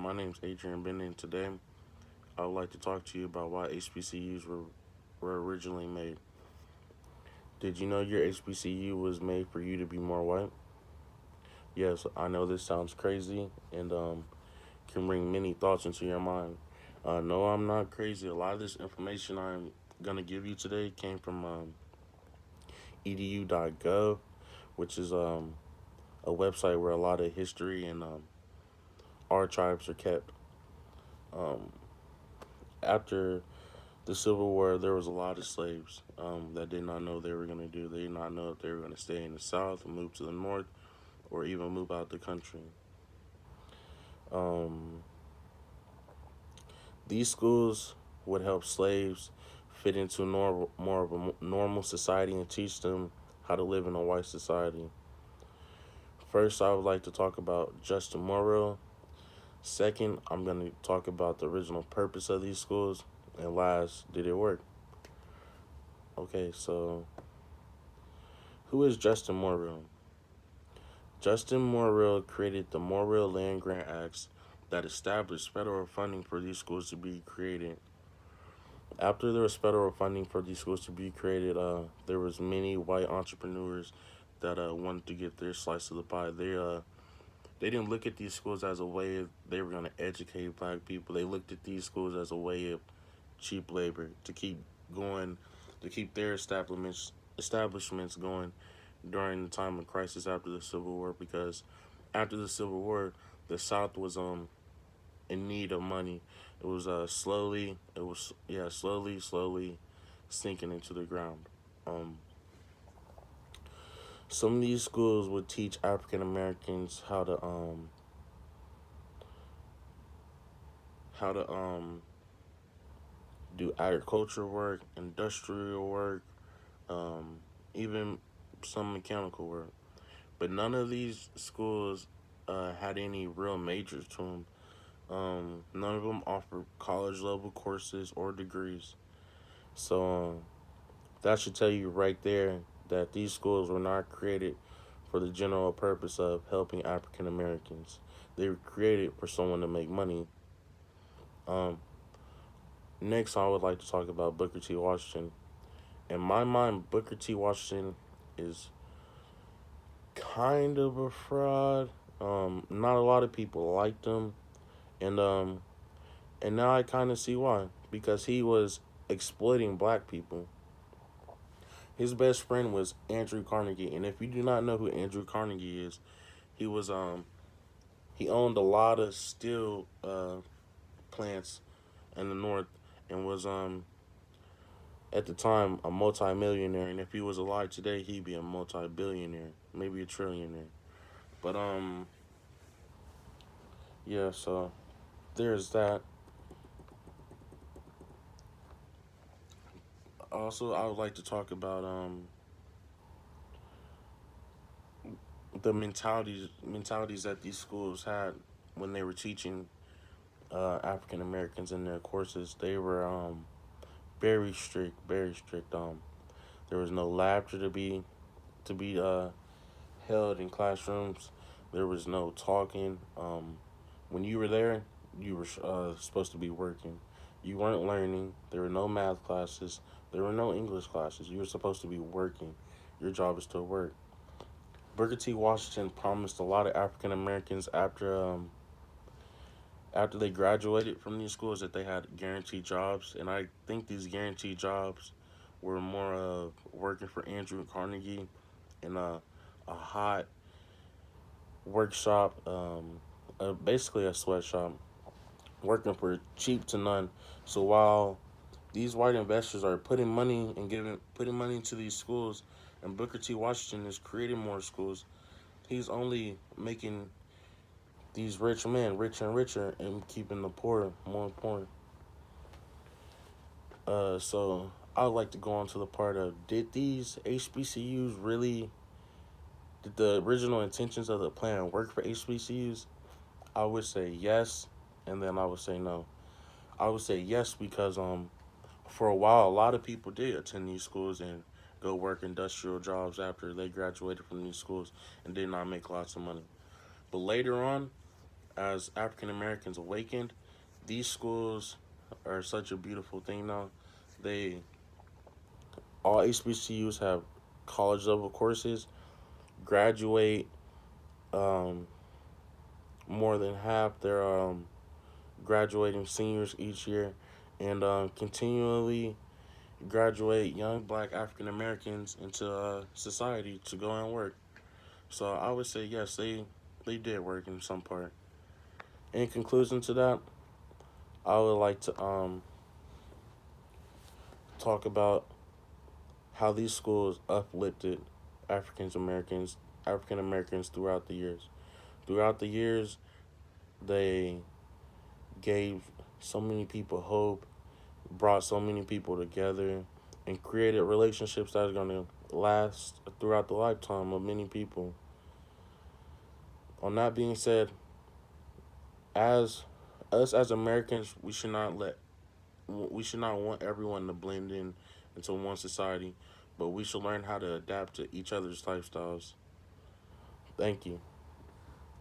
My name's Adrian Bennett, and today I would like to talk to you about why HBCUs were originally made. Did you know your HBCU was made for you to be more white? Yes, I know this sounds crazy and can bring many thoughts into your mind. No, I'm not crazy. A lot of this information I'm going to give you today came from edu.gov, which is a website where a lot of history and archives are kept. Um, After the Civil War, there was a lot of slaves that did not know they were going to do. They did not know if they were going to stay in the South, move to the North, or even move out the country. Um, these schools would help slaves fit into more of a normal society and teach them how to live in a white society. First, I would like to talk about Justin Morrill. Second, I'm going to talk about the original purpose of these schools. And last, did it work? Okay, so who is Justin Morrill? Justin Morrill created the Morrill Land Grant Acts that established federal funding for these schools to be created. After there was federal funding for these schools to be created, there was many white entrepreneurs that wanted to get their slice of the pie. They didn't look at these schools as a way of they were going to educate black people. They looked at these schools as a way of cheap labor to keep going, to keep their establishments going during the time of crisis after the Civil War. Because after the Civil War, the South was in need of money. It was slowly sinking into the ground. Um, some of these schools would teach African Americans how to do agriculture work, industrial work, um, even some mechanical work. But none of these schools had any real majors to them. None of them offered college level courses or degrees. So that should tell you right there that these schools were not created for the general purpose of helping African Americans. They were created for someone to make money. Um, Next, I would like to talk about Booker T. Washington. In my mind, Booker T. Washington is kind of a fraud. Not a lot of people liked him, and and now I kind of see why. Because he was exploiting black people. His best friend was Andrew Carnegie, and if you do not know who Andrew Carnegie is, he was he owned a lot of steel plants in the north, and was at the time a multi-millionaire. And if he was alive today, he'd be a multi-billionaire, maybe a trillionaire. But yeah. So there's that. Also, I would like to talk about the mentalities that these schools had when they were teaching African Americans in their courses. They were very strict, very strict. There was no laughter to be held in classrooms. There was no talking. When you were there, you were supposed to be working. You weren't learning. There were no math classes. There were no English classes. You were supposed to be working. Your job is to work. Booker T. Washington promised a lot of African Americans after they graduated from these schools that they had guaranteed jobs, and I think these guaranteed jobs were more of working for Andrew Carnegie in a hot workshop, basically a sweatshop, working for cheap to none. So while these white investors are putting money into these schools, and Booker T. Washington is creating more schools, he's only making these rich men richer and richer and keeping the poor more poor. So I would like to go on to the part of did these HBCUs really did the original intentions of the plan work for HBCUs? I would say yes, and then I would say no. I would say yes because for a while a lot of people did attend these schools and go work industrial jobs after they graduated from these schools and did not make lots of money. But later on, as African Americans awakened, these schools are such a beautiful thing now. They all HBCUs have college level courses, graduate um, more than half their graduating seniors each year, and continually graduate young black African Americans into society to go and work. So I would say yes, they did work in some part. In conclusion to that, I would like to talk about how these schools uplifted African Americans throughout the years. Throughout the years, they gave so many people hope, brought so many people together, and created relationships that are going to last throughout the lifetime of many people. On that being said, as us as Americans, we should not want everyone to blend in into one society, but we should learn how to adapt to each other's lifestyles. Thank you.